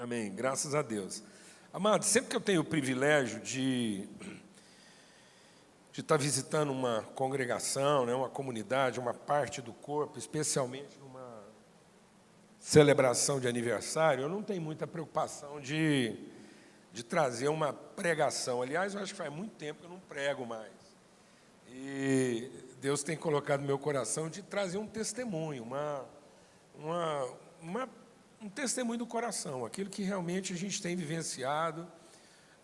Amém. Graças a Deus. Amado, sempre que eu tenho o privilégio de estar visitando uma congregação, né, uma comunidade, uma parte do corpo, especialmente numa celebração de aniversário, eu não tenho muita preocupação de trazer uma pregação. Aliás, eu acho que faz muito tempo que eu não prego mais. E Deus tem colocado no meu coração de trazer um testemunho, um testemunho do coração, aquilo que realmente a gente tem vivenciado,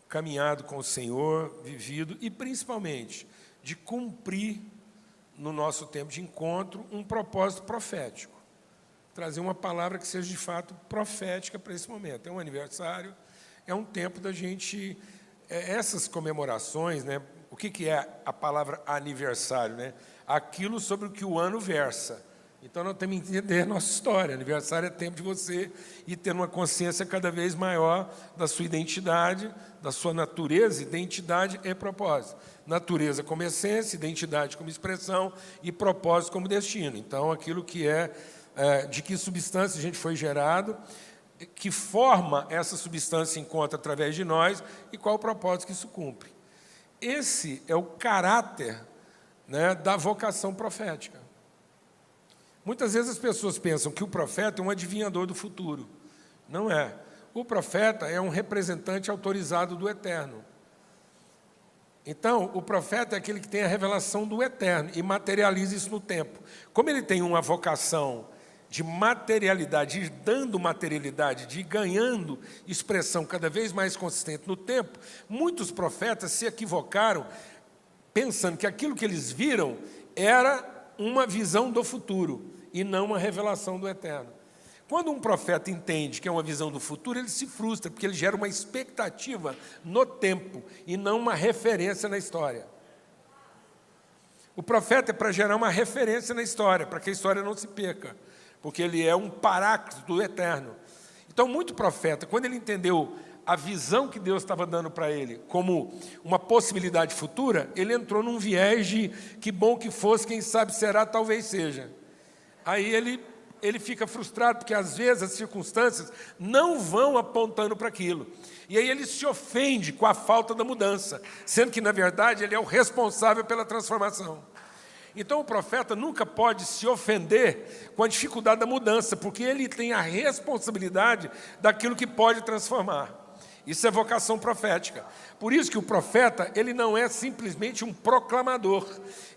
caminhado com o Senhor, vivido, e principalmente de cumprir, no nosso tempo de encontro, um propósito profético. Trazer uma palavra que seja de fato profética para esse momento. É um aniversário, é um tempo da gente... essas comemorações, né? O que é a palavra aniversário? Né? Aquilo sobre o que o ano versa. Então, nós temos que entender a nossa história. Aniversário é tempo de você ir tendo uma consciência cada vez maior da sua identidade, da sua natureza, identidade e propósito. Natureza como essência, identidade como expressão e propósito como destino. Então, aquilo que de que substância a gente foi gerado, que forma essa substância encontra através de nós e qual o propósito que isso cumpre. Esse é o caráter, né, da vocação profética. Muitas vezes as pessoas pensam que o profeta é um adivinhador do futuro. Não é. O profeta é um representante autorizado do eterno. Então, o profeta é aquele que tem a revelação do eterno e materializa isso no tempo. Como ele tem uma vocação de materialidade, de ir dando materialidade, de ir ganhando expressão cada vez mais consistente no tempo, muitos profetas se equivocaram pensando que aquilo que eles viram era uma visão do futuro e não uma revelação do eterno. Quando um profeta entende que é uma visão do futuro, ele se frustra, porque ele gera uma expectativa no tempo e não uma referência na história. O profeta é para gerar uma referência na história, para que a história não se perca, porque ele é um paráclito do eterno. Então, muito profeta, quando ele entendeu a visão que Deus estava dando para ele como uma possibilidade futura, ele entrou num viés de que bom que fosse, quem sabe será, talvez seja. Aí ele fica frustrado, porque às vezes as circunstâncias não vão apontando para aquilo. E aí ele se ofende com a falta da mudança, sendo que, na verdade, ele é o responsável pela transformação. Então, o profeta nunca pode se ofender com a dificuldade da mudança, porque ele tem a responsabilidade daquilo que pode transformar. Isso é vocação profética. Por isso que o profeta, ele não é simplesmente um proclamador.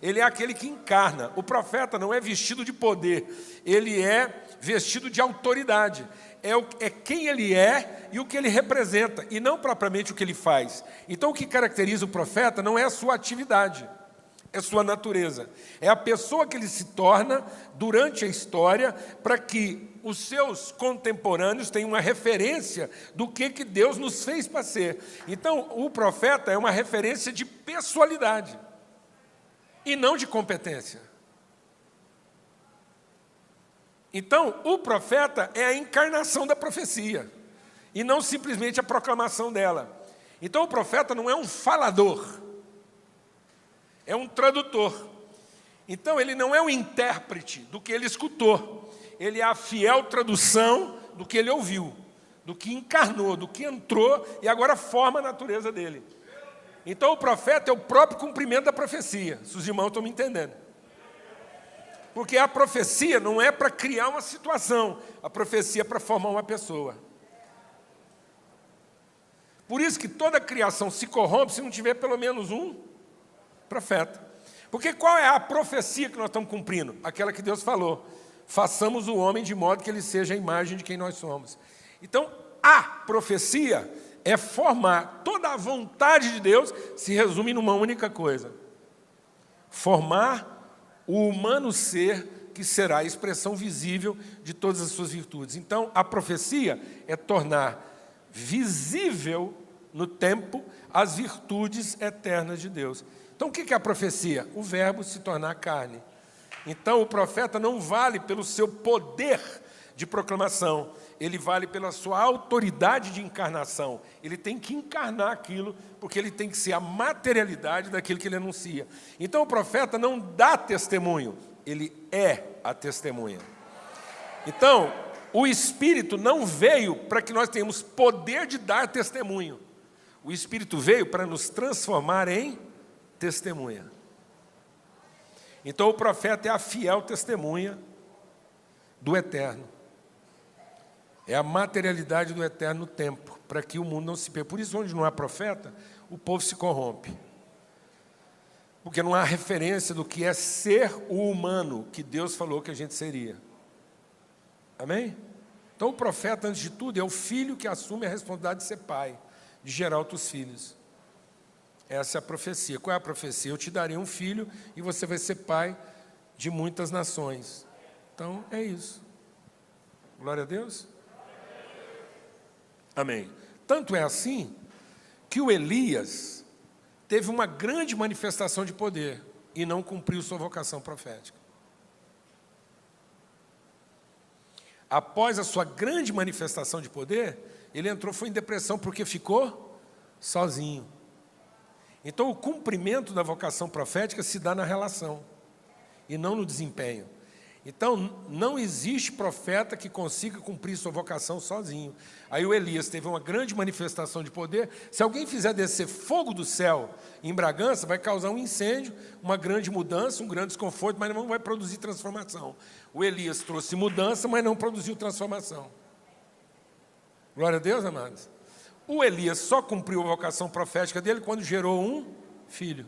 Ele é aquele que encarna. O profeta não é vestido de poder. Ele é vestido de autoridade. É quem ele é e o que ele representa, e não propriamente o que ele faz. Então, o que caracteriza o profeta não é a sua atividade, é sua natureza. É a pessoa que ele se torna durante a história para que os seus contemporâneos tenham uma referência do que Deus nos fez para ser. Então, o profeta é uma referência de pessoalidade e não de competência. Então, o profeta é a encarnação da profecia e não simplesmente a proclamação dela. Então, o profeta não é um falador, é um tradutor. Então, ele não é um intérprete do que ele escutou. Ele é a fiel tradução do que ele ouviu, do que encarnou, do que entrou e agora forma a natureza dele. Então, o profeta é o próprio cumprimento da profecia, se os irmãos estão me entendendo. Porque a profecia não é para criar uma situação, a profecia é para formar uma pessoa. Por isso que toda a criação se corrompe se não tiver pelo menos um profeta. Porque qual é a profecia que nós estamos cumprindo? Aquela que Deus falou: façamos o homem de modo que ele seja a imagem de quem nós somos. Então, a profecia é formar. Toda a vontade de Deus se resume numa única coisa: formar o humano ser que será a expressão visível de todas as suas virtudes. Então, a profecia é tornar visível no tempo as virtudes eternas de Deus. Então, o que é a profecia? O verbo se tornar carne. Então, o profeta não vale pelo seu poder de proclamação, ele vale pela sua autoridade de encarnação. Ele tem que encarnar aquilo, porque ele tem que ser a materialidade daquilo que ele anuncia. Então, o profeta não dá testemunho, ele é a testemunha. Então, O Espírito não veio para que nós tenhamos poder de dar testemunho. O Espírito veio para nos transformar em testemunha. Então o profeta é a fiel testemunha do eterno. É a materialidade do eterno tempo, para que o mundo não se perca. Por isso, onde não há profeta, o povo se corrompe. Porque não há referência do que é ser o humano que Deus falou que a gente seria. Amém? Então o profeta, antes de tudo, é o filho que assume a responsabilidade de ser pai, de gerar outros filhos. Essa é a profecia. Qual é a profecia? Eu te darei um filho e você vai ser pai de muitas nações. Então, é isso. Glória a Deus. Amém. Tanto é assim que o Elias teve uma grande manifestação de poder e não cumpriu sua vocação profética. Após a sua grande manifestação de poder, ele foi em depressão porque ficou sozinho. Então, o cumprimento da vocação profética se dá na relação e não no desempenho. Então, não existe profeta que consiga cumprir sua vocação sozinho. Aí o Elias teve uma grande manifestação de poder. Se alguém fizer descer fogo do céu em Bragança, vai causar um incêndio, uma grande mudança, um grande desconforto, mas não vai produzir transformação. O Elias trouxe mudança, mas não produziu transformação. Glória a Deus, amados. O Elias só cumpriu a vocação profética dele quando gerou um filho.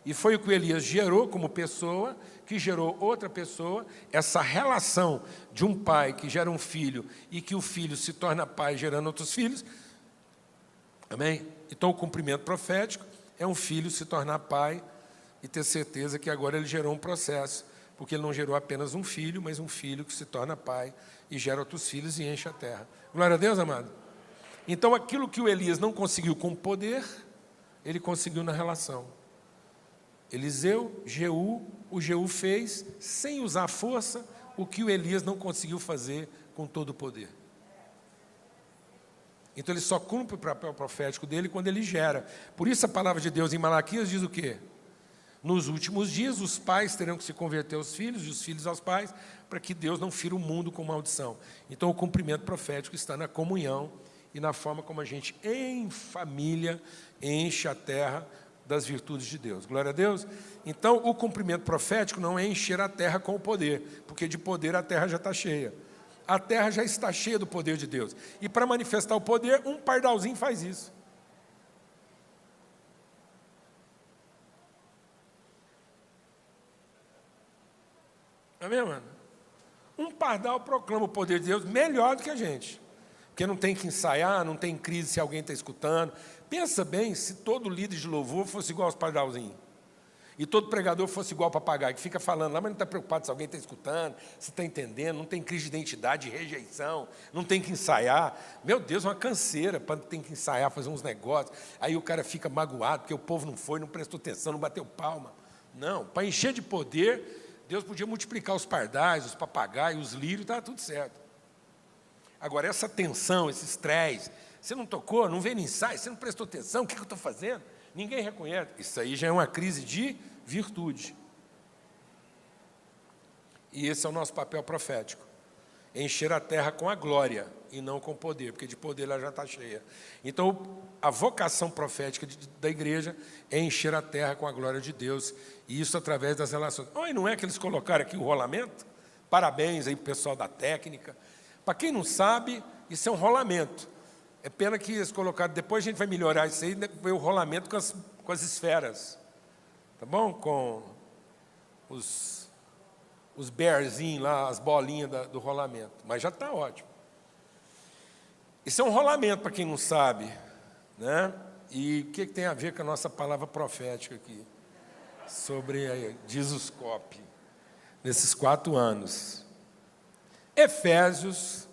E foi o que o Elias gerou como pessoa, que gerou outra pessoa, essa relação de um pai que gera um filho e que o filho se torna pai gerando outros filhos. Amém? Então o cumprimento profético é um filho se tornar pai e ter certeza que agora ele gerou um processo, porque ele não gerou apenas um filho, mas um filho que se torna pai e gera outros filhos e enche a terra. Glória a Deus, amado. Então aquilo que o Elias não conseguiu com poder, ele conseguiu na relação. Eliseu, o Jeú fez, sem usar força, o que o Elias não conseguiu fazer com todo o poder. Então ele só cumpre o papel profético dele quando ele gera. Por isso a palavra de Deus em Malaquias diz o quê? Nos últimos dias os pais terão que se converter aos filhos e os filhos aos pais, para que Deus não fira o mundo com maldição. Então o cumprimento profético está na comunhão e na forma como a gente, em família, enche a terra das virtudes de Deus. Glória a Deus. Então, o cumprimento profético não é encher a terra com o poder, porque de poder a terra já está cheia. A terra já está cheia do poder de Deus. E para manifestar o poder, um pardalzinho faz isso. Amém, mano? Um pardal proclama o poder de Deus melhor do que a gente. Porque não tem que ensaiar, não tem crise se alguém está escutando. Pensa bem se todo líder de louvor fosse igual aos pardalzinhos. E todo pregador fosse igual ao papagaio, que fica falando lá, mas não está preocupado se alguém está escutando, se está entendendo, não tem crise de identidade, de rejeição, não tem que ensaiar. Meu Deus, uma canseira para ter que ensaiar, fazer uns negócios. Aí o cara fica magoado, porque o povo não foi, não prestou atenção, não bateu palma. Não, para encher de poder, Deus podia multiplicar os pardais, os papagaios, os lírios, estava tudo certo. Agora, essa tensão, esse estresse, você não tocou, não veio no ensaio, você não prestou atenção, o que eu estou fazendo? Ninguém reconhece. Isso aí já é uma crise de virtude. E esse é o nosso papel profético. Encher a terra com a glória e não com poder, porque de poder ela já está cheia. Então, a vocação profética da igreja é encher a terra com a glória de Deus, e isso através das relações. Oh, e não é que eles colocaram aqui o rolamento? Parabéns aí para o pessoal da técnica. Para quem não sabe, isso é um rolamento. É pena que eles colocaram, depois a gente vai melhorar isso aí, o rolamento com as esferas. Tá bom? Com os bearzinhos lá, as bolinhas do rolamento. Mas já está ótimo. Isso é um rolamento, para quem não sabe. Né? E o que tem a ver com a nossa palavra profética aqui? Sobre a Jesuscope, nesses 4 anos. Efésios,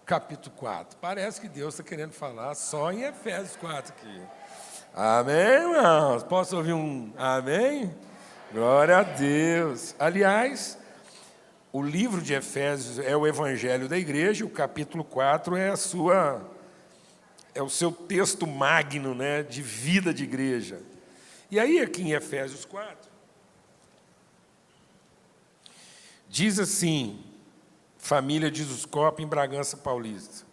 capítulo 4. Parece que Deus está querendo falar só em Efésios 4 aqui. Amém, irmãos? Posso ouvir um amém? Glória a Deus. Aliás, o livro de Efésios é o evangelho da igreja, o capítulo 4 é o seu texto magno, né, de vida de igreja. E aí, aqui em Efésios 4, diz assim: Família de Zuscope, em Bragança Paulista.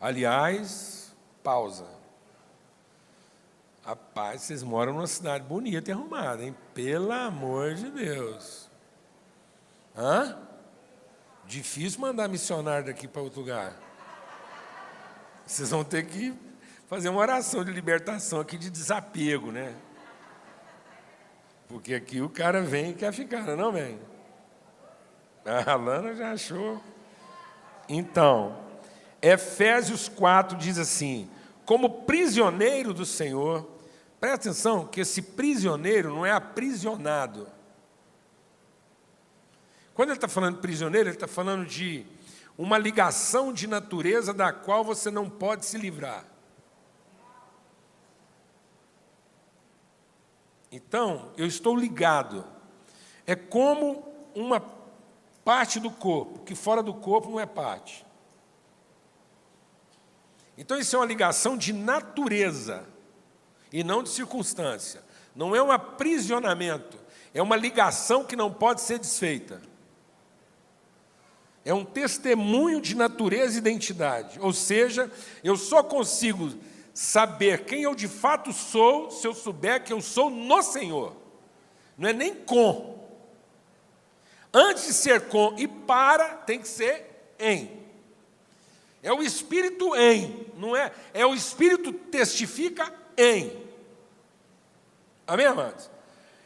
Aliás, pausa. Rapaz, vocês moram numa cidade bonita e arrumada, hein? Pelo amor de Deus. Hã? Difícil mandar missionário daqui para outro lugar. Vocês vão ter que fazer uma oração de libertação aqui, de desapego, né? Porque aqui o cara vem e quer ficar, não vem? A Alana já achou. Então, Efésios 4 diz assim: como prisioneiro do Senhor, presta atenção que esse prisioneiro não é aprisionado. Quando ele está falando de prisioneiro, ele está falando de uma ligação de natureza da qual você não pode se livrar. Então, eu estou ligado. É como uma parte do corpo, que fora do corpo não é parte. Então, isso é uma ligação de natureza e não de circunstância. Não é um aprisionamento, é uma ligação que não pode ser desfeita. É um testemunho de natureza e identidade. Ou seja, eu só consigo saber quem eu de fato sou se eu souber que eu sou no Senhor. Não é nem com. Antes de ser com e para, tem que ser em. É o Espírito em, não é? É o Espírito testifica em. Amém, amados?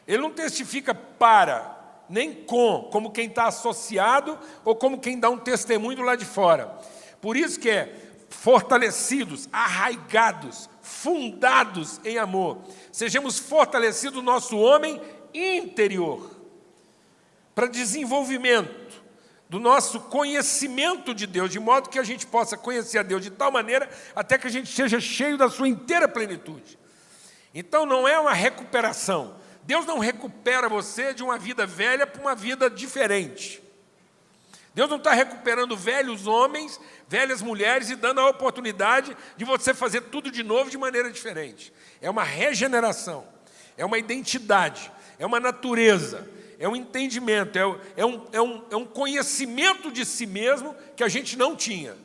Ele não testifica para, nem com, como quem está associado ou como quem dá um testemunho do lado de fora. Por isso que é fortalecidos, arraigados, fundados em amor. Sejamos fortalecidos no nosso homem interior, para desenvolvimento do nosso conhecimento de Deus, de modo que a gente possa conhecer a Deus de tal maneira até que a gente seja cheio da sua inteira plenitude. Então não é uma recuperação. Deus não recupera você de uma vida velha para uma vida diferente. Deus não está recuperando velhos homens, velhas mulheres e dando a oportunidade de você fazer tudo de novo de maneira diferente. É uma regeneração, é uma identidade, é uma natureza, é um entendimento, é um conhecimento de si mesmo que a gente não tinha.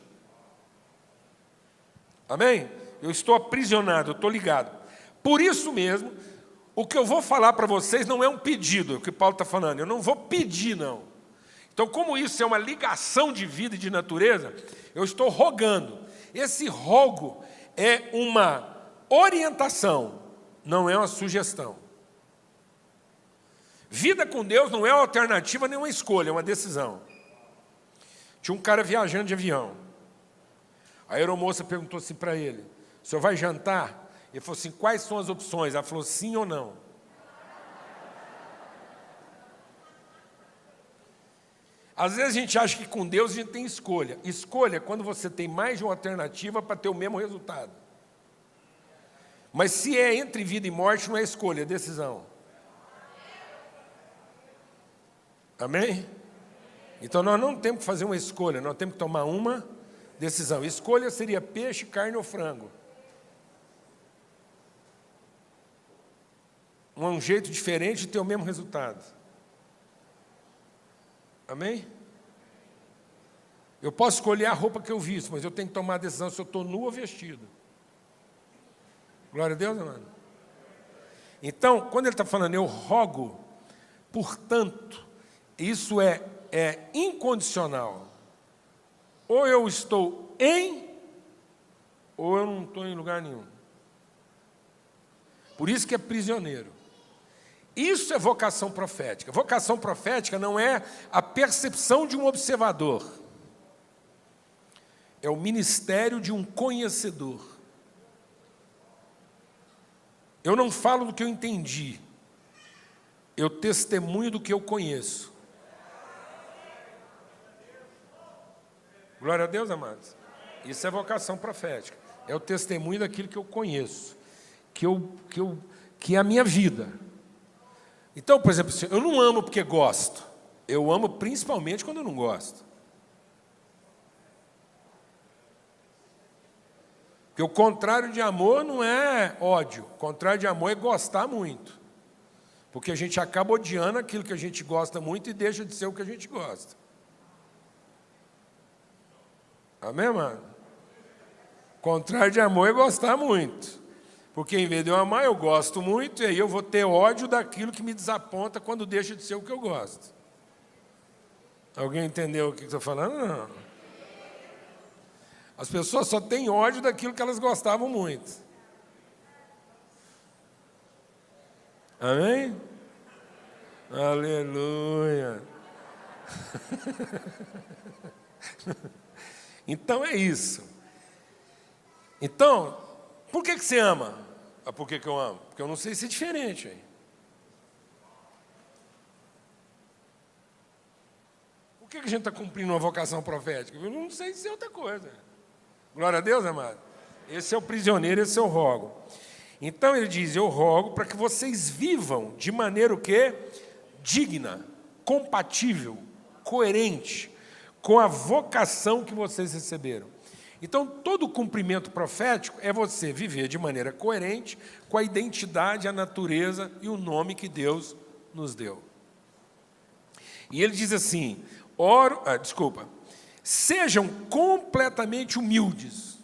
Amém? Eu estou aprisionado, eu estou ligado. Por isso mesmo, o que eu vou falar para vocês não é um pedido, é o que Paulo está falando, eu não vou pedir, não. Então, como isso é uma ligação de vida e de natureza, eu estou rogando. Esse rogo é uma orientação, não é uma sugestão. Vida com Deus não é uma alternativa nem uma escolha, é uma decisão. Tinha um cara viajando de avião. A aeromoça perguntou assim para ele: o senhor vai jantar? Ele falou assim: quais são as opções? Ela falou: sim ou não. Às vezes a gente acha que com Deus a gente tem escolha. Escolha é quando você tem mais de uma alternativa para ter o mesmo resultado. Mas se é entre vida e morte, não é escolha, é decisão. Amém? Então nós não temos que fazer uma escolha, nós temos que tomar uma decisão. Escolha seria peixe, carne ou frango. Um jeito diferente de ter o mesmo resultado. Amém? Eu posso escolher a roupa que eu visto, mas eu tenho que tomar a decisão se eu estou nu ou vestido. Glória a Deus, amado. Então, quando ele está falando, eu rogo, portanto, isso é incondicional. Ou eu estou em, ou eu não estou em lugar nenhum. Por isso que é prisioneiro. Isso é vocação profética. Vocação profética não é a percepção de um observador. É o ministério de um conhecedor. Eu não falo do que eu entendi. Eu testemunho do que eu conheço. Glória a Deus, amados. Isso é vocação profética. É o testemunho daquilo que eu conheço. Que é a minha vida. Então, por exemplo, eu não amo porque gosto. Eu amo principalmente quando eu não gosto. Porque o contrário de amor não é ódio. O contrário de amor é gostar muito. Porque a gente acaba odiando aquilo que a gente gosta muito e deixa de ser o que a gente gosta. Amém, mano? Contrário de amor é gostar muito. Porque em vez de eu amar, eu gosto muito, e aí eu vou ter ódio daquilo que me desaponta quando deixa de ser o que eu gosto. Alguém entendeu o que eu estou falando? Não. As pessoas só têm ódio daquilo que elas gostavam muito. Amém? Aleluia. Então é isso. Então, por que você ama? Ah, por que eu amo? Porque eu não sei ser diferente. Hein? Por que a gente está cumprindo uma vocação profética? Eu não sei ser outra coisa. Glória a Deus, amado. Esse é o prisioneiro, esse eu rogo. Então ele diz, eu rogo para que vocês vivam de maneira o quê? Digna, compatível, coerente com a vocação que vocês receberam. Então, todo cumprimento profético é você viver de maneira coerente com a identidade, a natureza e o nome que Deus nos deu. E ele diz assim, sejam completamente humildes.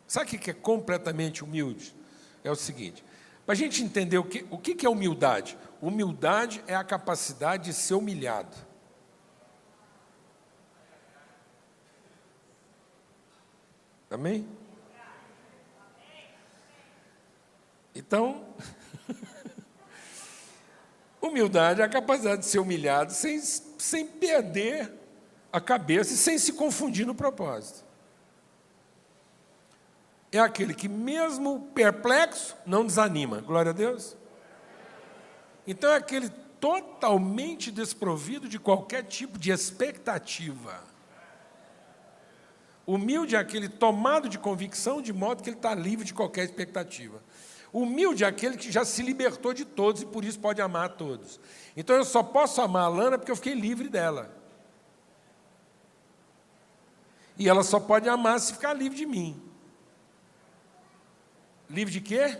Sabe o que é completamente humilde? É o seguinte, para a gente entender o que é humildade. Humildade é a capacidade de ser humilhado. Amém? Então, humildade é a capacidade de ser humilhado sem perder a cabeça e sem se confundir no propósito. É aquele que, mesmo perplexo, não desanima. Glória a Deus. Então, é aquele totalmente desprovido de qualquer tipo de expectativa. Humilde é aquele tomado de convicção, de modo que ele está livre de qualquer expectativa. Humilde é aquele que já se libertou de todos e por isso pode amar a todos. Então eu só posso amar a Lana porque eu fiquei livre dela. E ela só pode amar se ficar livre de mim. Livre de quê?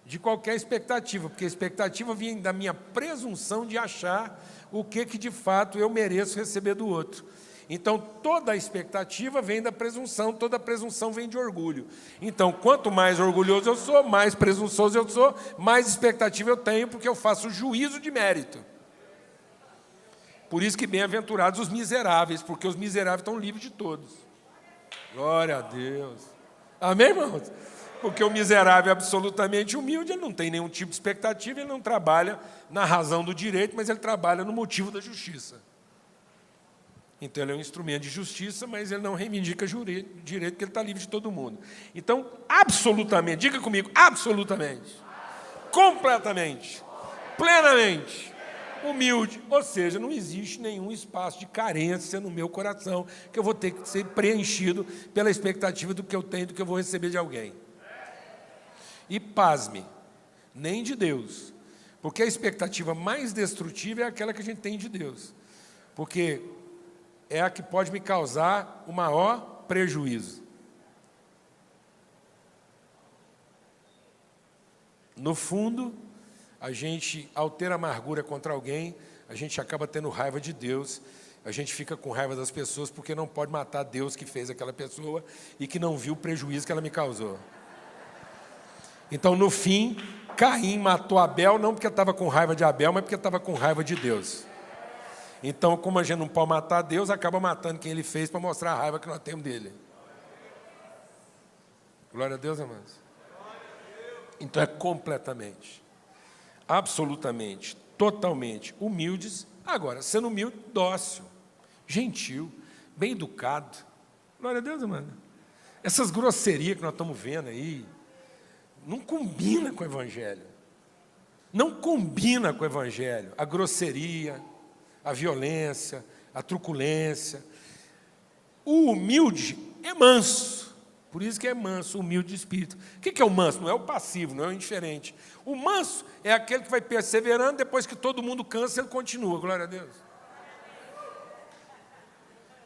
De qualquer expectativa, porque a expectativa vem da minha presunção de achar o que de fato eu mereço receber do outro. Então, toda a expectativa vem da presunção, toda a presunção vem de orgulho. Então, quanto mais orgulhoso eu sou, mais presunçoso eu sou, mais expectativa eu tenho, porque eu faço juízo de mérito. Por isso que bem-aventurados os miseráveis, porque os miseráveis estão livres de todos. Glória a Deus. Amém, irmãos? Porque o miserável é absolutamente humilde, ele não tem nenhum tipo de expectativa, ele não trabalha na razão do direito, mas ele trabalha no motivo da justiça. Então, ele é um instrumento de justiça, mas ele não reivindica direito, porque ele está livre de todo mundo. Então, absolutamente, diga comigo, absolutamente, completamente, plenamente, humilde. Ou seja, não existe nenhum espaço de carência no meu coração que eu vou ter que ser preenchido pela expectativa do que eu tenho, do que eu vou receber de alguém. E pasme, nem de Deus, porque a expectativa mais destrutiva é aquela que a gente tem de Deus. Porque é a que pode me causar o maior prejuízo. No fundo, a gente, ao ter amargura contra alguém, a gente acaba tendo raiva de Deus, a gente fica com raiva das pessoas porque não pode matar Deus que fez aquela pessoa e que não viu o prejuízo que ela me causou. Então, no fim, Caim matou Abel não porque estava com raiva de Abel, mas porque estava com raiva de Deus. Então, como a gente não pode matar Deus, acaba matando quem ele fez para mostrar a raiva que nós temos dele. Glória a Deus, amados. Então, é completamente, absolutamente, totalmente humildes. Agora, sendo humilde, dócil, gentil, bem educado. Glória a Deus, amado. Essas grosserias que nós estamos vendo aí, não combina com o Evangelho. Não combina com o Evangelho. A grosseria, a violência, a truculência. O humilde é manso. Por isso que é manso, humilde de espírito. O que é o manso? Não é o passivo, não é o indiferente. O manso é aquele que vai perseverando, depois que todo mundo cansa, ele continua. Glória a Deus.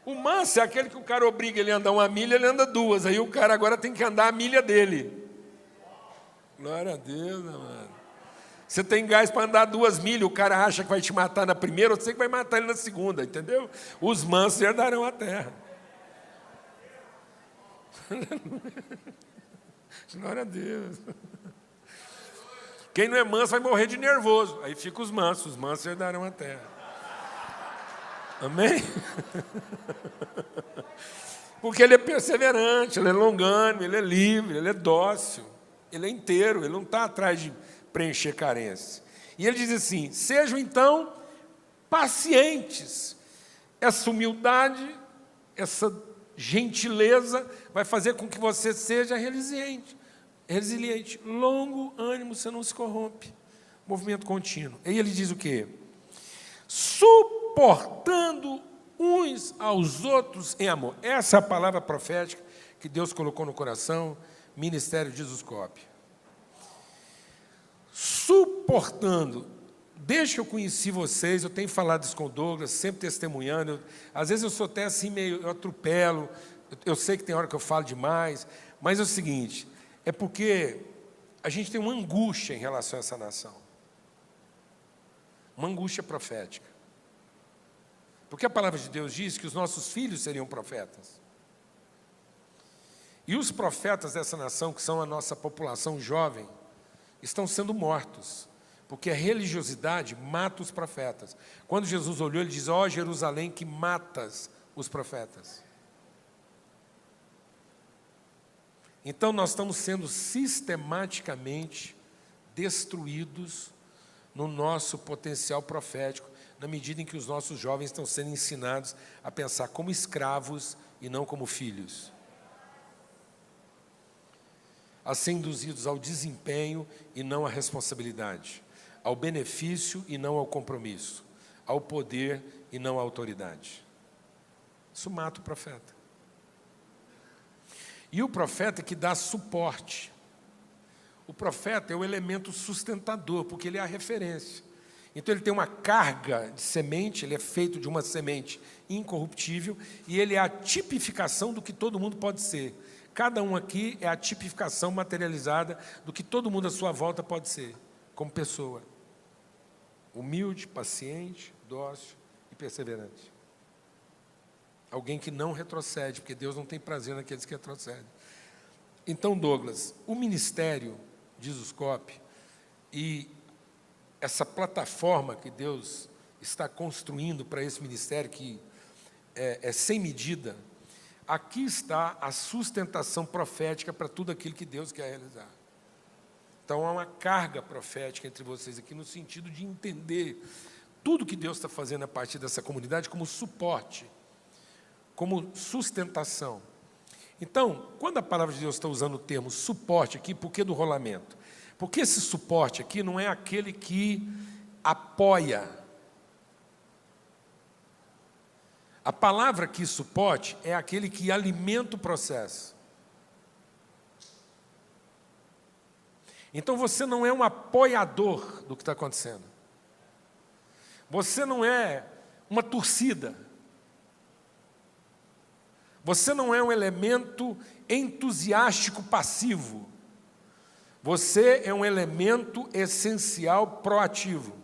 O manso é aquele que o cara obriga ele a andar 1 milha, ele anda 2. Aí o cara agora tem que andar a milha dele. Glória a Deus, amado. Você tem gás para andar 2 milhas, o cara acha que vai te matar na primeira, ou você que vai matar ele na segunda, entendeu? Os mansos herdarão a terra. Glória a Deus. Quem não é manso vai morrer de nervoso. Aí fica os mansos herdarão a terra. Amém? Porque ele é perseverante, ele é longânimo, ele é livre, ele é dócil, ele é inteiro, ele não está atrás de preencher carência. E ele diz assim: sejam então pacientes. Essa humildade, essa gentileza vai fazer com que você seja resiliente. Longo ânimo, você não se corrompe. Movimento contínuo. E ele diz o quê? Suportando uns aos outros em amor. Essa é a palavra profética que Deus colocou no coração, ministério de Jesus Cop. Suportando. Desde que eu conheci vocês, eu tenho falado isso com o Douglas, sempre testemunhando. Às vezes eu sou até assim meio, eu atropelo, eu sei que tem hora que eu falo demais, mas é o seguinte, é porque a gente tem uma angústia em relação a essa nação. Uma angústia profética. Porque a palavra de Deus diz que os nossos filhos seriam profetas. E os profetas dessa nação, que são a nossa população jovem, estão sendo mortos. Porque a religiosidade mata os profetas. Quando Jesus olhou, ele diz: ó Jerusalém, que matas os profetas. Então nós estamos sendo sistematicamente destruídos no nosso potencial profético, na medida em que os nossos jovens estão sendo ensinados a pensar como escravos e não como filhos. A ser induzidos ao desempenho e não à responsabilidade, ao benefício e não ao compromisso, ao poder e não à autoridade. Isso mata o profeta. E o profeta que dá suporte. O profeta é o elemento sustentador, porque ele é a referência. Então ele tem uma carga de semente, ele é feito de uma semente incorruptível, e ele é a tipificação do que todo mundo pode ser. Cada um aqui é a tipificação materializada do que todo mundo à sua volta pode ser, como pessoa. Humilde, paciente, dócil e perseverante. Alguém que não retrocede, porque Deus não tem prazer naqueles que retrocedem. Então, Douglas, o ministério de Jesus Cop e essa plataforma que Deus está construindo para esse ministério, que é sem medida, aqui está a sustentação profética para tudo aquilo que Deus quer realizar. Então, há uma carga profética entre vocês aqui, no sentido de entender tudo que Deus está fazendo a partir dessa comunidade como suporte, como sustentação. Então, quando a palavra de Deus está usando o termo suporte aqui, por que do rolamento? Porque esse suporte aqui não é aquele que apoia. A palavra aqui, suporte, é aquele que alimenta o processo. Então você não é um apoiador do que está acontecendo. Você não é uma torcida. Você não é um elemento entusiástico passivo. Você é um elemento essencial proativo.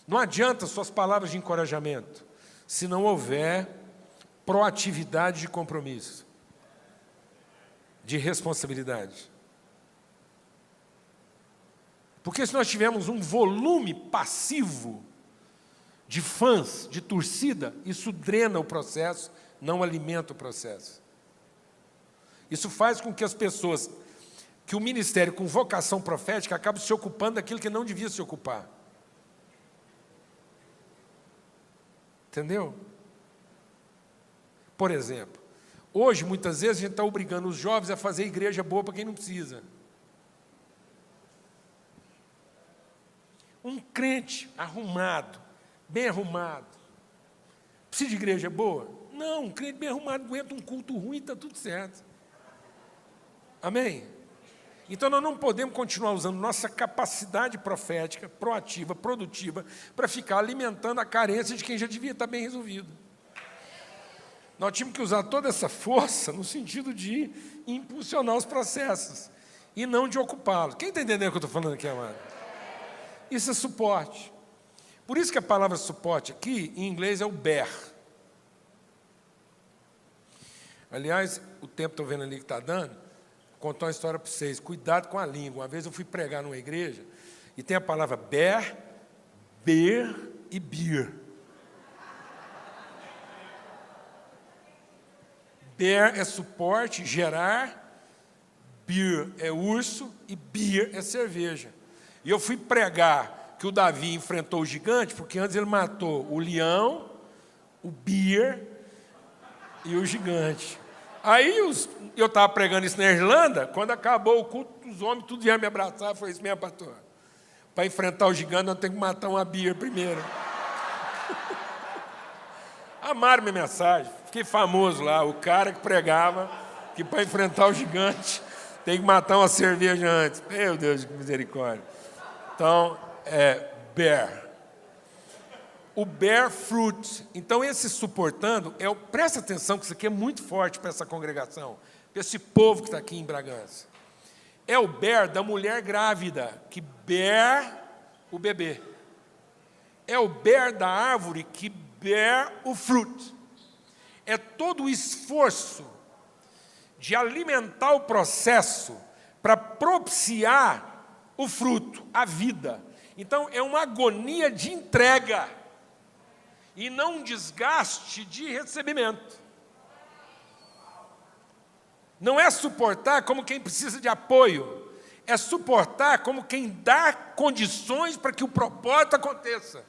Não adianta suas palavras de encorajamento se não houver proatividade de compromisso, de responsabilidade. Porque se nós tivermos um volume passivo de fãs, de torcida, isso drena o processo, não alimenta o processo. Isso faz com que as pessoas, que o ministério com vocação profética acabe se ocupando daquilo que não devia se ocupar. Entendeu? Por exemplo, hoje, muitas vezes, a gente está obrigando os jovens a fazer igreja boa para quem não precisa. Um crente arrumado, bem arrumado, precisa de igreja boa? Não, um crente bem arrumado aguenta um culto ruim e está tudo certo. Amém? Então nós não podemos continuar usando nossa capacidade profética, proativa, produtiva, para ficar alimentando a carência de quem já devia estar bem resolvido. Nós tínhamos que usar toda essa força no sentido de impulsionar os processos e não de ocupá-los. Quem está entendendo o que eu estou falando aqui, amado? Isso é suporte. Por isso que a palavra suporte aqui, em inglês, é o bear. Aliás, o tempo estou vendo ali que está dando, vou contar uma história para vocês. Cuidado com a língua. Uma vez eu fui pregar numa igreja e tem a palavra bear e beer. Bear é suporte, gerar, beer é urso e beer é cerveja. E eu fui pregar que o Davi enfrentou o gigante, porque antes ele matou o leão, o beer e o gigante. Aí eu estava pregando isso na Irlanda, quando acabou o culto, os homens tudo vieram me abraçar, foi isso mesmo, pastor. Para enfrentar o gigante, nós temos que matar uma beer primeiro. Amaram minha mensagem, fiquei famoso lá, o cara que pregava que para enfrentar o gigante tem que matar uma cerveja antes. Meu Deus, que misericórdia. Então, bear. O bear fruit. Então, esse suportando, presta atenção que isso aqui é muito forte para essa congregação, para esse povo que está aqui em Bragança. É o bear da mulher grávida, que bear o bebê. É o bear da árvore que bear o fruto. É todo o esforço de alimentar o processo para propiciar o fruto, a vida. Então, é uma agonia de entrega e não um desgaste de recebimento. Não é suportar como quem precisa de apoio, é suportar como quem dá condições para que o propósito aconteça.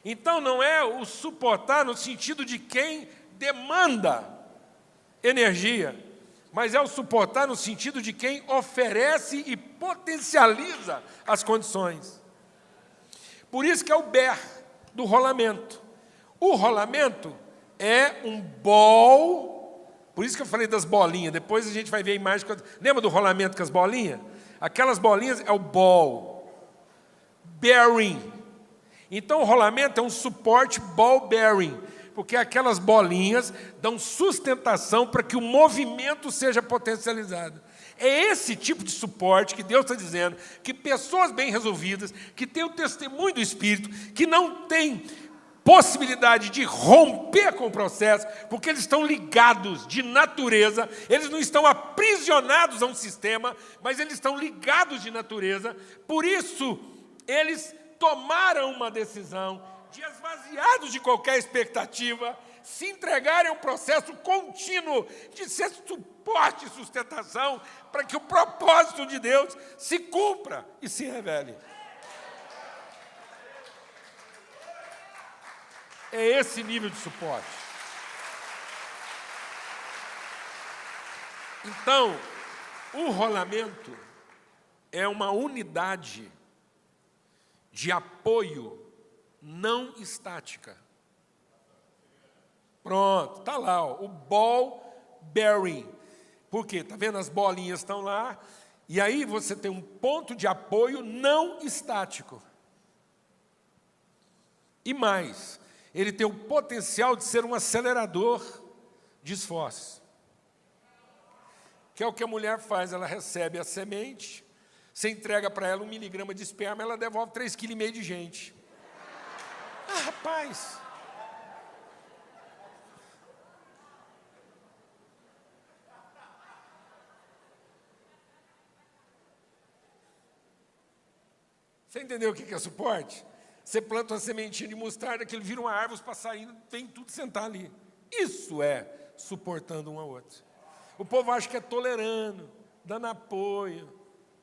Então, não é o suportar no sentido de quem demanda energia, mas é o suportar no sentido de quem oferece e potencializa as condições. Por isso que é o bear do rolamento. O rolamento é um ball, por isso que eu falei das bolinhas, depois a gente vai ver a imagem. Lembra do rolamento com as bolinhas? Aquelas bolinhas é o ball, bearing. Então, o rolamento é um suporte ball bearing, porque aquelas bolinhas dão sustentação para que o movimento seja potencializado. É esse tipo de suporte que Deus está dizendo, que pessoas bem resolvidas, que têm o testemunho do Espírito, que não têm possibilidade de romper com o processo, porque eles estão ligados de natureza, eles não estão aprisionados a um sistema, mas eles estão ligados de natureza, por isso eles tomaram uma decisão de, esvaziados de qualquer expectativa, se entregarem a um processo contínuo de ser suporte e sustentação para que o propósito de Deus se cumpra e se revele. É esse nível de suporte. Então, o rolamento é uma unidade de apoio não estática. Pronto, está lá, ó, o ball bearing. Por quê? Está vendo? As bolinhas estão lá, e aí você tem um ponto de apoio não estático. E mais, ele tem o potencial de ser um acelerador de esforços. Que é o que a mulher faz, ela recebe a semente, você entrega para ela 1 miligrama de esperma, ela devolve 3,5 kg de gente. Ah, rapaz! Você entendeu o que é suporte? Você planta uma sementinha de mostarda, aquilo vira uma árvore, os passarinhos vêm tudo sentar ali. Isso é suportando um ao outro. O povo acha que é tolerando, dando apoio.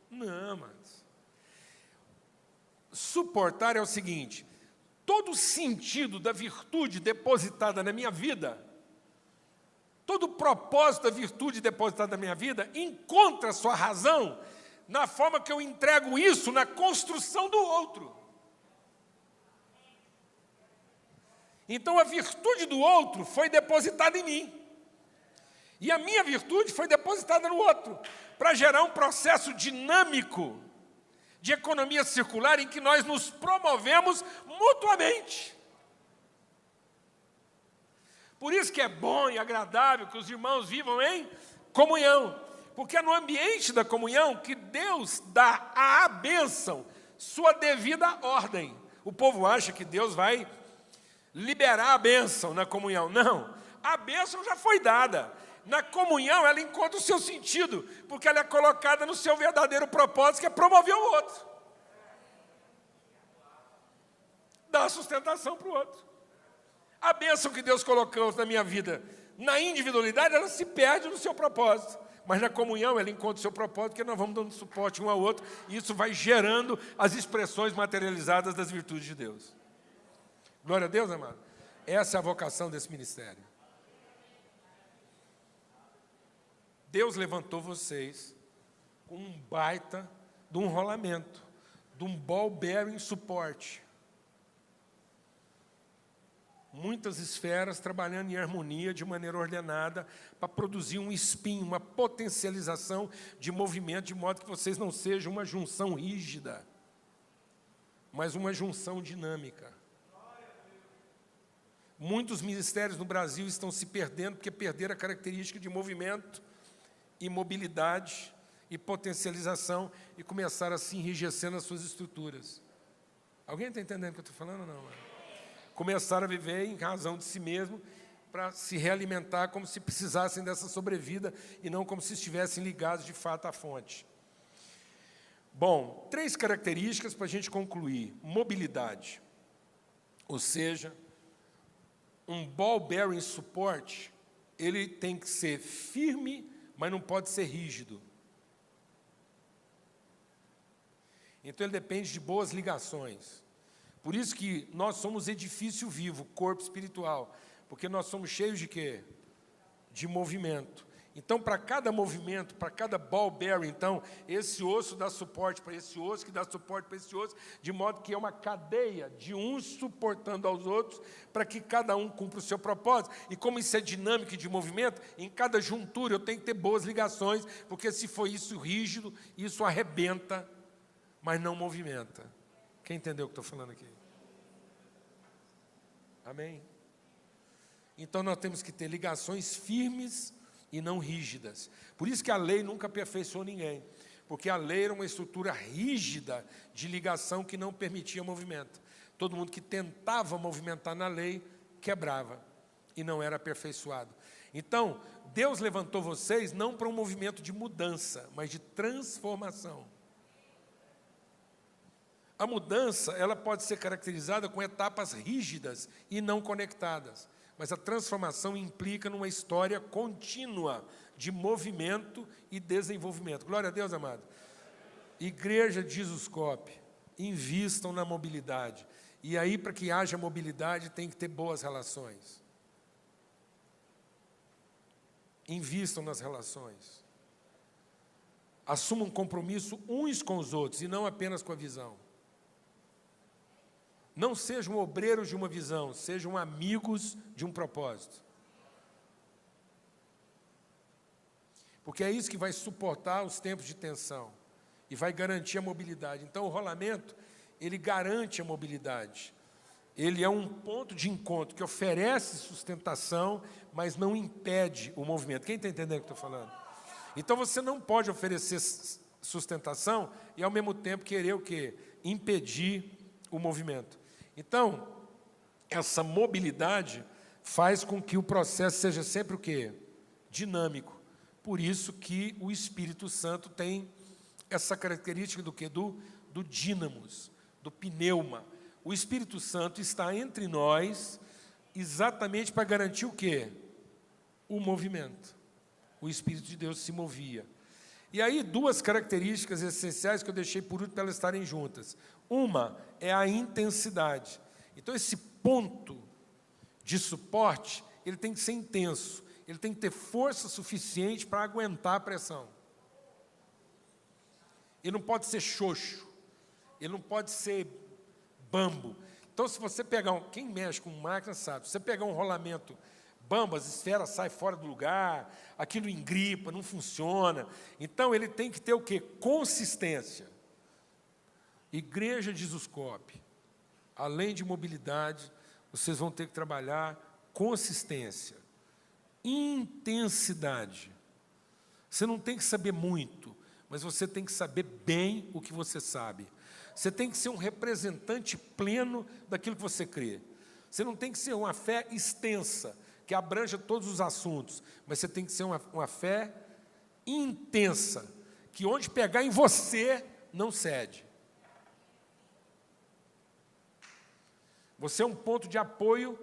Não, mas suportar é o seguinte: todo o sentido da virtude depositada na minha vida, todo o propósito da virtude depositada na minha vida, encontra sua razão na forma que eu entrego isso na construção do outro. Então, a virtude do outro foi depositada em mim. E a minha virtude foi depositada no outro, para gerar um processo dinâmico de economia circular em que nós nos promovemos mutuamente. Por isso que é bom e agradável que os irmãos vivam em comunhão, porque é no ambiente da comunhão que Deus dá à bênção sua devida ordem. O povo acha que Deus vai liberar a bênção na comunhão. Não. A bênção já foi dada. Na comunhão, ela encontra o seu sentido, porque ela é colocada no seu verdadeiro propósito, que é promover o outro. Dar sustentação para o outro. A bênção que Deus colocou na minha vida, na individualidade, ela se perde no seu propósito. Mas na comunhão, ela encontra o seu propósito, porque nós vamos dando suporte um ao outro, e isso vai gerando as expressões materializadas das virtudes de Deus. Glória a Deus, amado. Essa é a vocação desse ministério. Deus levantou vocês com um baita de um rolamento, de um ball bearing suporte. Muitas esferas trabalhando em harmonia, de maneira ordenada, para produzir um spin, uma potencialização de movimento, de modo que vocês não sejam uma junção rígida, mas uma junção dinâmica. Muitos ministérios no Brasil estão se perdendo porque perderam a característica de movimento e mobilidade e potencialização e começaram a se enrijecer nas suas estruturas. Alguém está entendendo o que eu estou falando ou não? Começaram a viver em razão de si mesmo para se realimentar como se precisassem dessa sobrevida e não como se estivessem ligados de fato à fonte. Bom, 3 características para a gente concluir. Mobilidade, ou seja, um ball bearing support, ele tem que ser firme, mas não pode ser rígido. Então, ele depende de boas ligações. Por isso que nós somos edifício vivo, corpo espiritual, porque nós somos cheios de quê? De movimento. Então, para cada movimento, para cada ball bearing, então, esse osso dá suporte para esse osso, que dá suporte para esse osso, de modo que é uma cadeia de uns suportando aos outros, para que cada um cumpra o seu propósito. E como isso é dinâmico e de movimento, em cada juntura eu tenho que ter boas ligações, porque se for isso rígido, isso arrebenta, mas não movimenta. Quem entendeu o que estou falando aqui? Amém? Então, nós temos que ter ligações firmes e não rígidas. Por isso que a lei nunca aperfeiçoou ninguém, porque a lei era uma estrutura rígida de ligação que não permitia movimento. Todo mundo que tentava movimentar na lei, quebrava e não era aperfeiçoado. Então, Deus levantou vocês não para um movimento de mudança, mas de transformação. A mudança, ela pode ser caracterizada com etapas rígidas e não conectadas. Mas a transformação implica numa história contínua de movimento e desenvolvimento. Glória a Deus, amado. Igreja de Jesuscope, invistam na mobilidade. E aí, para que haja mobilidade, tem que ter boas relações. Invistam nas relações. Assumam um compromisso uns com os outros e não apenas com a visão. Não sejam obreiros de uma visão, sejam amigos de um propósito. Porque é isso que vai suportar os tempos de tensão e vai garantir a mobilidade. Então, o rolamento, ele garante a mobilidade. Ele é um ponto de encontro que oferece sustentação, mas não impede o movimento. Quem está entendendo o que eu estou falando? Então, você não pode oferecer sustentação e, ao mesmo tempo, querer o quê? Impedir o movimento. Então, essa mobilidade faz com que o processo seja sempre o quê? Dinâmico. Por isso que o Espírito Santo tem essa característica do quê? Do dínamos, do pneuma. O Espírito Santo está entre nós exatamente para garantir o quê? O movimento. O Espírito de Deus se movia. E aí, 2 características essenciais que eu deixei por último para elas estarem juntas. Uma é a intensidade. Então, esse ponto de suporte, ele tem que ser intenso. Ele tem que ter força suficiente para aguentar a pressão. Ele não pode ser xoxo. Ele não pode ser bambo. Então, se você pegar quem mexe com máquina sabe, se você pegar um rolamento bambo, as esferas saem fora do lugar, aquilo engripa, não funciona. Então, ele tem que ter o quê? Consistência. Igreja de Jesuscope, além de mobilidade, vocês vão ter que trabalhar consistência, intensidade. Você não tem que saber muito, mas você tem que saber bem o que você sabe. Você tem que ser um representante pleno daquilo que você crê. Você não tem que ser uma fé extensa, que abranja todos os assuntos, mas você tem que ser uma fé intensa, que onde pegar em você, não cede. Você é um ponto de apoio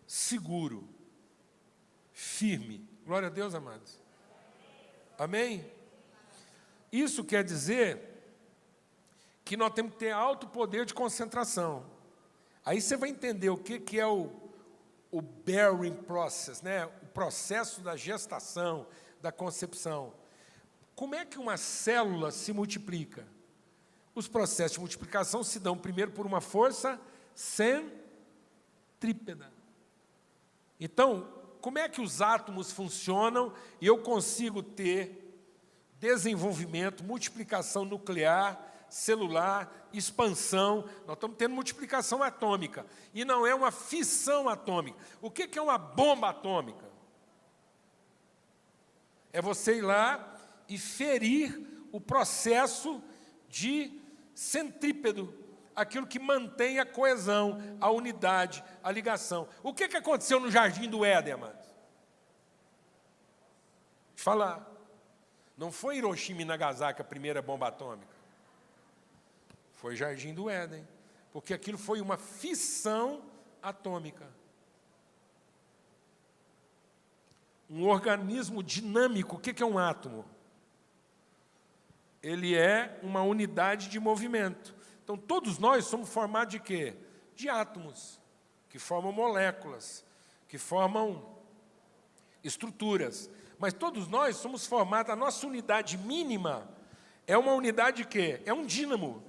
seguro, firme. Glória a Deus, amados. Amém? Isso quer dizer que nós temos que ter alto poder de concentração. Aí você vai entender o que é o bearing process, né? O processo da gestação, da concepção. Como é que uma célula se multiplica? Os processos de multiplicação se dão primeiro por uma força centrípeta. Então, como é que os átomos funcionam e eu consigo ter desenvolvimento, multiplicação nuclear, celular, expansão? Nós estamos tendo multiplicação atômica, e não é uma fissão atômica. O que é uma bomba atômica? É você ir lá e ferir o processo de centrípedo, aquilo que mantém a coesão, a unidade, a ligação. O que aconteceu no Jardim do Éden, amados? Deixa eu falar. Não foi Hiroshima e Nagasaki a primeira bomba atômica. Foi Jardim do Éden, porque aquilo foi uma fissão atômica. Um organismo dinâmico, o que é um átomo? Ele é uma unidade de movimento. Então, todos nós somos formados de quê? De átomos, que formam moléculas, que formam estruturas. Mas todos nós somos formados, a nossa unidade mínima é uma unidade de quê? É um dínamo.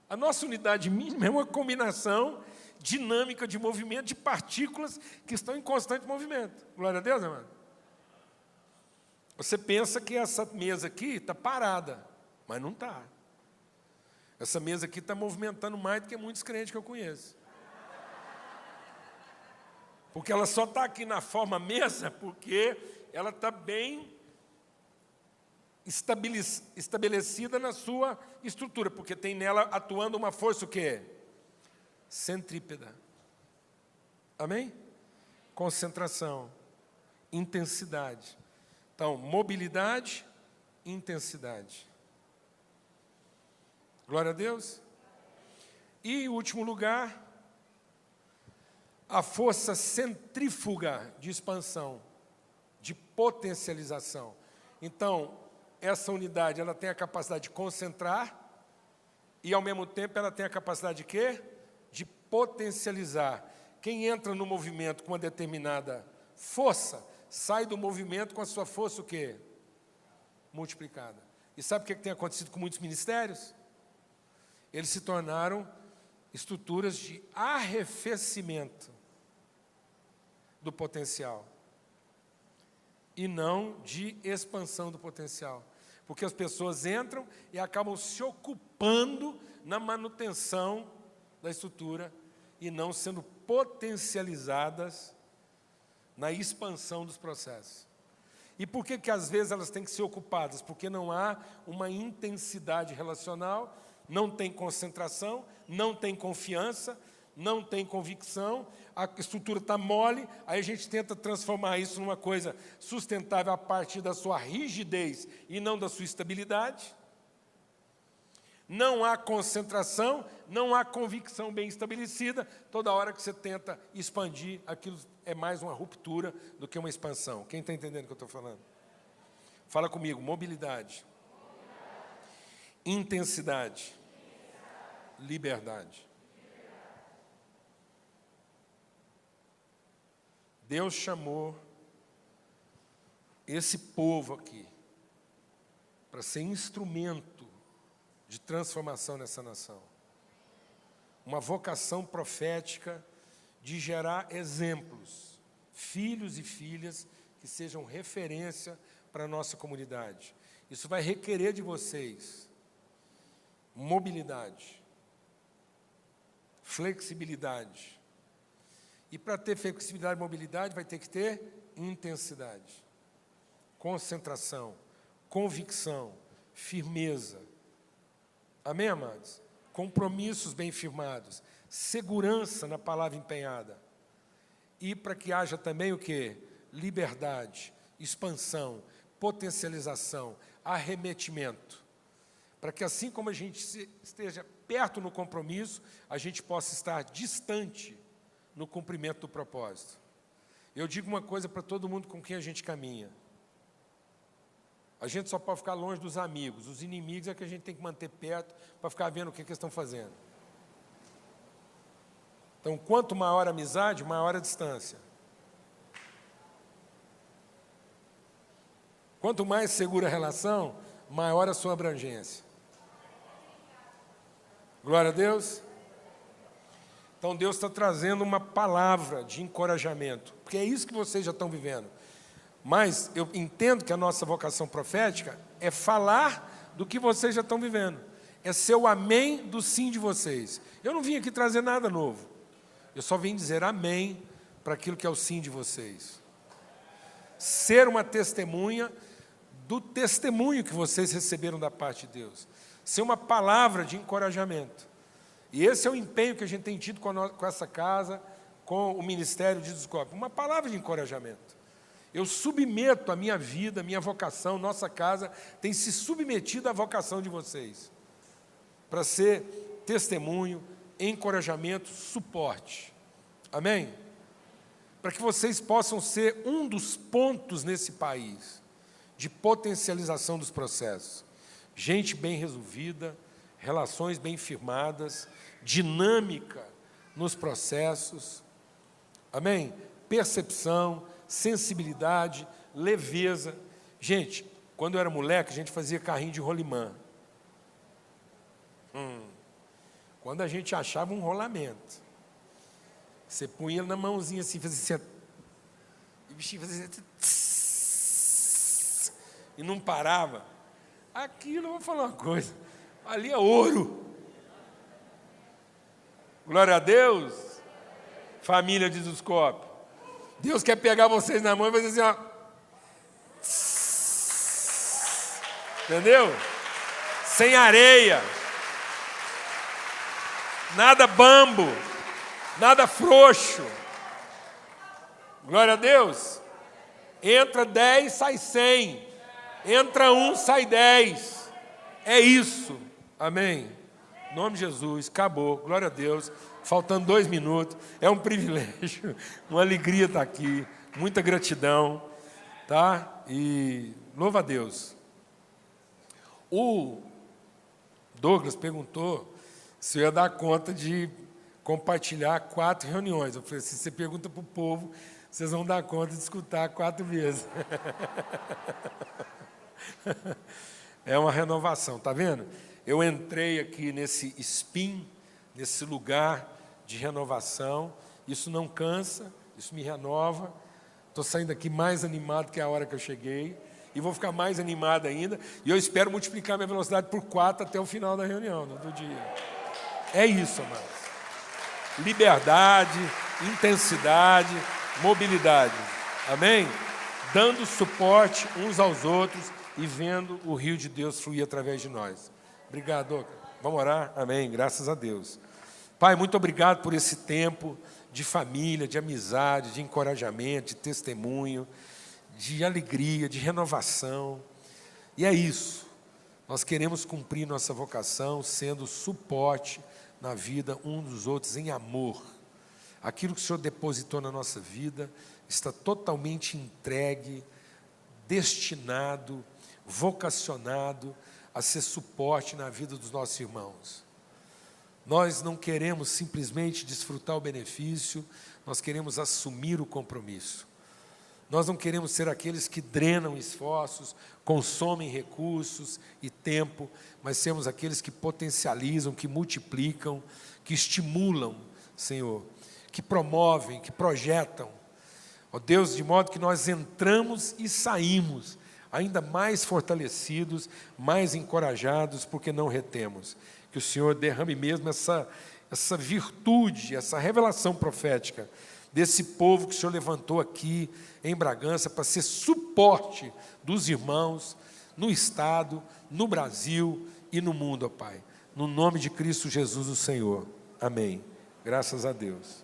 A nossa unidade mínima é uma combinação dinâmica de movimento de partículas que estão em constante movimento. Glória a Deus, irmão. Você pensa que essa mesa aqui está parada, mas não está. Essa mesa aqui está movimentando mais do que muitos crentes que eu conheço. Porque ela só está aqui na forma mesa porque ela está bem estabelecida na sua estrutura, porque tem nela atuando uma força o quê? Centrípeta. Amém? Concentração, intensidade. Então, mobilidade, intensidade. Glória a Deus. E, em último lugar, a força centrífuga de expansão, de potencialização. Então, essa unidade, ela tem a capacidade de concentrar e, ao mesmo tempo, ela tem a capacidade de quê? De potencializar. Quem entra no movimento com uma determinada força, sai do movimento com a sua força o quê? Multiplicada. E sabe o que tem acontecido com muitos ministérios? Eles se tornaram estruturas de arrefecimento do potencial e não de expansão do potencial. Porque as pessoas entram e acabam se ocupando na manutenção da estrutura e não sendo potencializadas na expansão dos processos. E por que às vezes elas têm que ser ocupadas? Porque não há uma intensidade relacional, não tem concentração, não tem confiança, não tem convicção, a estrutura está mole, aí a gente tenta transformar isso numa coisa sustentável a partir da sua rigidez e não da sua estabilidade. Não há concentração, não há convicção bem estabelecida, toda hora que você tenta expandir, aquilo é mais uma ruptura do que uma expansão. Quem está entendendo o que eu estou falando? Fala comigo, mobilidade, intensidade, liberdade. Deus chamou esse povo aqui para ser instrumento de transformação nessa nação. Uma vocação profética de gerar exemplos, filhos e filhas que sejam referência para a nossa comunidade. Isso vai requerer de vocês mobilidade, flexibilidade. E para ter flexibilidade e mobilidade, vai ter que ter intensidade, concentração, convicção, firmeza. Amém, amados? Compromissos bem firmados, segurança na palavra empenhada. E para que haja também o quê? liberdade, expansão, potencialização, arremetimento. Para que assim como a gente esteja perto no compromisso, a gente possa estar distante no cumprimento do propósito. Eu digo uma coisa para todo mundo com quem a gente caminha. A gente só pode ficar longe dos amigos. Os inimigos é que a gente tem que manter perto para ficar vendo o que eles estão fazendo. Então, quanto maior a amizade, maior a distância. Quanto mais segura a relação, maior a sua abrangência. Glória a Deus. Então, Deus está trazendo uma palavra de encorajamento, porque é isso que vocês já estão vivendo. Mas eu entendo que a nossa vocação profética é falar do que vocês já estão vivendo. É ser o amém do sim de vocês. Eu não vim aqui trazer nada novo. Eu só vim dizer amém para aquilo que é o sim de vocês. Ser uma testemunha do testemunho que vocês receberam da parte de Deus. Ser uma palavra de encorajamento. E esse é o empenho que a gente tem tido com essa casa, com o Ministério de Descobre. Uma palavra de encorajamento. Eu submeto a minha vida, a minha vocação, nossa casa tem se submetido à vocação de vocês. Para ser testemunho, encorajamento, suporte. Amém? Para que vocês possam ser um dos pontos nesse país de potencialização dos processos. Gente bem resolvida, relações bem firmadas, dinâmica nos processos. Amém? Percepção, sensibilidade, leveza. Gente, quando eu era moleque, a gente fazia carrinho de rolimã. Quando a gente achava um rolamento, você punha na mãozinha assim, fazia assim, e o bichinho fazia assim, e não parava. Aquilo, eu vou falar uma coisa, ali é ouro. Glória a Deus, família de Descobre. Deus quer pegar vocês na mão e fazer assim, ó. Entendeu? Sem areia. Nada bambo. Nada frouxo. Glória a Deus. Entra 10, sai 100. Entra 1, sai 10. É isso. Amém. Em nome de Jesus. Acabou. Glória a Deus. Faltando 2 minutos, é um privilégio, uma alegria estar aqui, muita gratidão, tá? E louva a Deus. O Douglas perguntou se eu ia dar conta de compartilhar 4 reuniões. Eu falei assim, você pergunta para o povo, vocês vão dar conta de escutar 4 vezes. É uma renovação, tá vendo? Eu entrei aqui nesse spin, nesse lugar de renovação, isso não cansa, isso me renova, estou saindo daqui mais animado que a hora que eu cheguei, e vou ficar mais animado ainda, e eu espero multiplicar minha velocidade por 4 até o final da reunião, do dia. É isso, amados. Liberdade, intensidade, mobilidade, amém? Dando suporte uns aos outros e vendo o rio de Deus fluir através de nós. Obrigado, Douglas. Vamos orar? Amém, graças a Deus. Pai, muito obrigado por esse tempo de família, de amizade, de encorajamento, de testemunho, de alegria, de renovação. E é isso. Nós queremos cumprir nossa vocação, sendo suporte na vida uns dos outros em amor. Aquilo que o Senhor depositou na nossa vida está totalmente entregue, destinado, vocacionado a ser suporte na vida dos nossos irmãos. Nós não queremos simplesmente desfrutar o benefício, nós queremos assumir o compromisso. Nós não queremos ser aqueles que drenam esforços, consomem recursos e tempo, mas sermos aqueles que potencializam, que multiplicam, que estimulam, Senhor, que promovem, que projetam. Ó Deus, de modo que nós entramos e saímos ainda mais fortalecidos, mais encorajados, porque não retemos. Que o Senhor derrame mesmo essa virtude, essa revelação profética desse povo que o Senhor levantou aqui em Bragança para ser suporte dos irmãos no Estado, no Brasil e no mundo, ó Pai. No nome de Cristo Jesus, o Senhor. Amém. Graças a Deus.